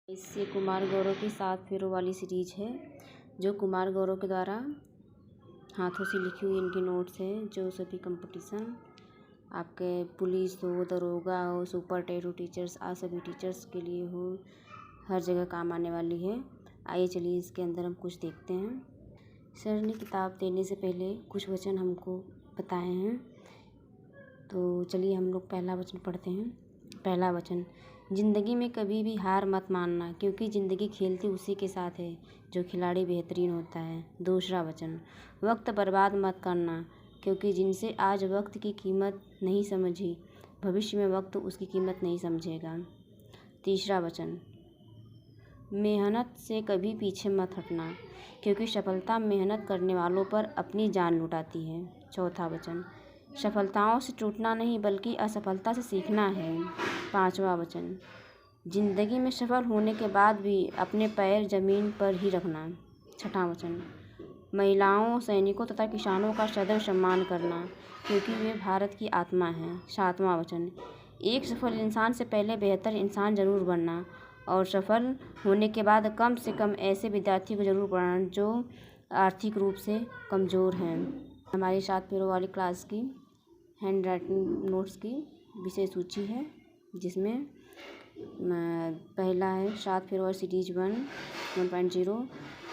इससे कुमार गौरव की 7 फेरों वाली सीरीज है, जो कुमार गौरव के द्वारा हाथों से लिखी हुई इनकी नोट्स हैं, जो सभी कंपटीशन आपके पुलिस हो, दरोगा हो, सुपर टेरो टीचर्स सभी टीचर्स के लिए हो, हर जगह काम आने वाली है। आइए चलिए इसके अंदर हम कुछ देखते हैं। सर ने किताब देने से पहले कुछ वचन हमको बताए हैं, तो चलिए हम लोग पहला वचन पढ़ते हैं। पहला वचन, ज़िंदगी में कभी भी हार मत मानना, क्योंकि ज़िंदगी खेलती उसी के साथ है जो खिलाड़ी बेहतरीन होता है। दूसरा वचन, वक्त बर्बाद मत करना, क्योंकि जिनसे आज वक्त की कीमत नहीं समझी, भविष्य में वक्त उसकी कीमत नहीं समझेगा। तीसरा वचन, मेहनत से कभी पीछे मत हटना, क्योंकि सफलता मेहनत करने वालों पर अपनी जान लुटाती है। चौथा वचन, सफलताओं से टूटना नहीं बल्कि असफलता से सीखना है। पांचवा वचन, जिंदगी में सफल होने के बाद भी अपने पैर जमीन पर ही रखना। छठा वचन, महिलाओं, सैनिकों तथा किसानों का सदैव सम्मान करना, क्योंकि वे भारत की आत्मा हैं। सातवां वचन, एक सफल इंसान से पहले बेहतर इंसान जरूर बनना, और सफल होने के बाद कम से कम ऐसे विद्यार्थी को जरूर पढ़ाना जो आर्थिक रूप से कमज़ोर हैं। हमारी 7 फेरों वाली क्लास की हैंड राइटिंग नोट्स की विषय सूची है, जिसमें पहला है 7 फेरों वाली सीरीज 1.0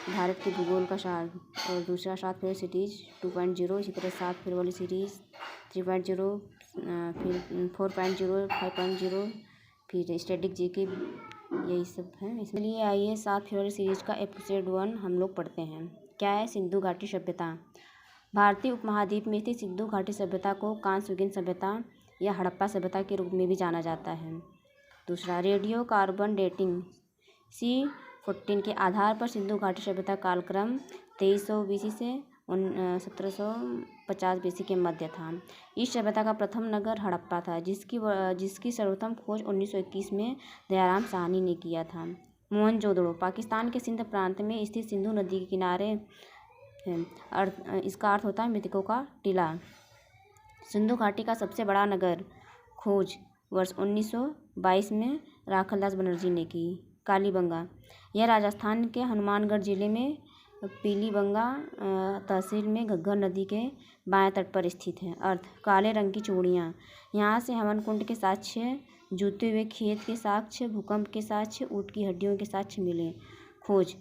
भारत के भूगोल का सार, और दूसरा 7 फेरों सीरीज 2.0, इसी तरह 7 फेरों वाली सीरीज 3.0, फिर 4.0, 5.0, फिर स्टैटिक जीके, यही सब है। इसलिए आइए 7 फेरों वाली सीरीज का एपिसोड 1 हम लोग पढ़ते हैं। क्या है सिंधु घाटी सभ्यता? भारतीय उपमहाद्वीप में स्थित सिंधु घाटी सभ्यता को कांस्ययुगीन सभ्यता या हड़प्पा सभ्यता के रूप में भी जाना जाता है। दूसरा, रेडियो कार्बन डेटिंग C14 के आधार पर सिंधु घाटी सभ्यता कालक्रम 2300 BC से 1750 BC के मध्य था। इस सभ्यता का प्रथम नगर हड़प्पा था, जिसकी सर्वप्रथम खोज 1921 में दयाराम साहनी ने किया था। मोहनजोदड़ो पाकिस्तान के सिंध प्रांत में स्थित सिंधु नदी के किनारे है। इसका अर्थ होता है मृतकों का टीला। सिंधु घाटी का सबसे बड़ा नगर खोज वर्ष 1922 में राखलदास बनर्जी ने की। कालीबंगा, यह राजस्थान के हनुमानगढ़ जिले में पीलीबंगा तहसील में घग्गर नदी के बाएं तट पर स्थित है। अर्थ, काले रंग की चूड़ियाँ, यहाँ से हवन कुंड के साक्ष्य, जूते हुए खेत के साक्ष्य, भूकंप के साक्ष्य, ऊँट की हड्डियों के साक्ष्य मिले। खोज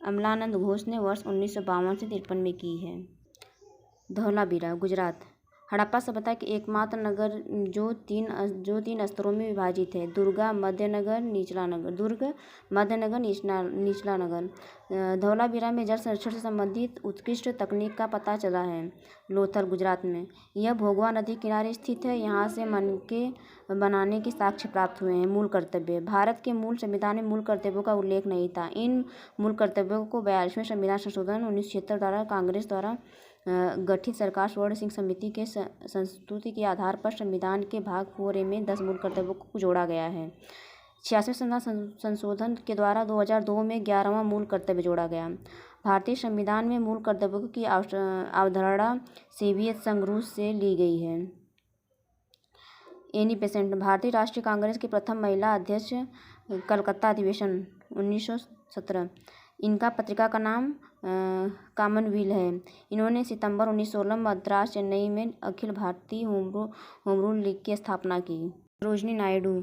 अमलानंद घोष ने वर्ष 1952 से 53 में की है। धौलावीरा, गुजरात, हड़प्पा सभ्यता के एकमात्र नगर जो तीन स्तरों में विभाजित है। दुर्ग मध्य नगर निचला नगर। धौलावीरा में जल संरक्षण से संबंधित उत्कृष्ट तकनीक का पता चला है। लोथल, गुजरात में, यह भोगवा नदी किनारे स्थित है। यहाँ से मनके बनाने के साक्ष्य प्राप्त हुए हैं। मूल कर्तव्य, भारत के मूल संविधान में मूल कर्तव्यों का उल्लेख नहीं था। इन मूल कर्तव्यों को 42वें संविधान संशोधन 1976 द्वारा कांग्रेस द्वारा गठित सरकार स्वर्ण सिंह समिति के संस्तुति के आधार पर संविधान के भाग 4A में 10 मूल कर्तव्यों को जोड़ा गया है। 86वें संविधान संशोधन के द्वारा 2002 में 11वां मूल कर्तव्य जोड़ा गया। भारतीय संविधान में मूल कर्तव्यों की अवधारणा सोवियत संघ रूस से ली गई है। एनी बेसेंट, भारतीय राष्ट्रीय कांग्रेस की प्रथम महिला अध्यक्ष, कलकत्ता अधिवेशन 1917। इनका पत्रिका का नाम कॉमनवेल्थ है। इन्होंने सितंबर 1916 मद्रास चेन्नई में Akhil Bharatiya home rule league की स्थापना की। सरोजिनी नायडू,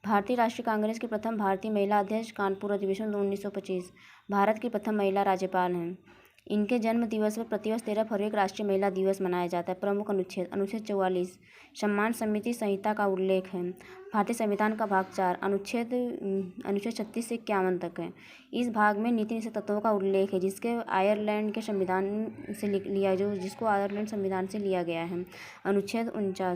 भारतीय राष्ट्रीय कांग्रेस की प्रथम भारतीय महिला अध्यक्ष, कानपुर अधिवेशन 1925। भारत की प्रथम महिला राज्यपाल हैं। इनके जन्म दिवस पर प्रतिवर्ष 13 फरवरी को राष्ट्रीय महिला दिवस मनाया जाता है। प्रमुख अनुच्छेद, अनुच्छेद 44 सम्मान समिति संहिता का उल्लेख है। भारतीय संविधान का भाग 4 अनुच्छेद 36 से 51 तक है। इस भाग में नीति निषेध तत्वों का उल्लेख है, जिसको आयरलैंड संविधान से लिया गया है। अनुच्छेद 49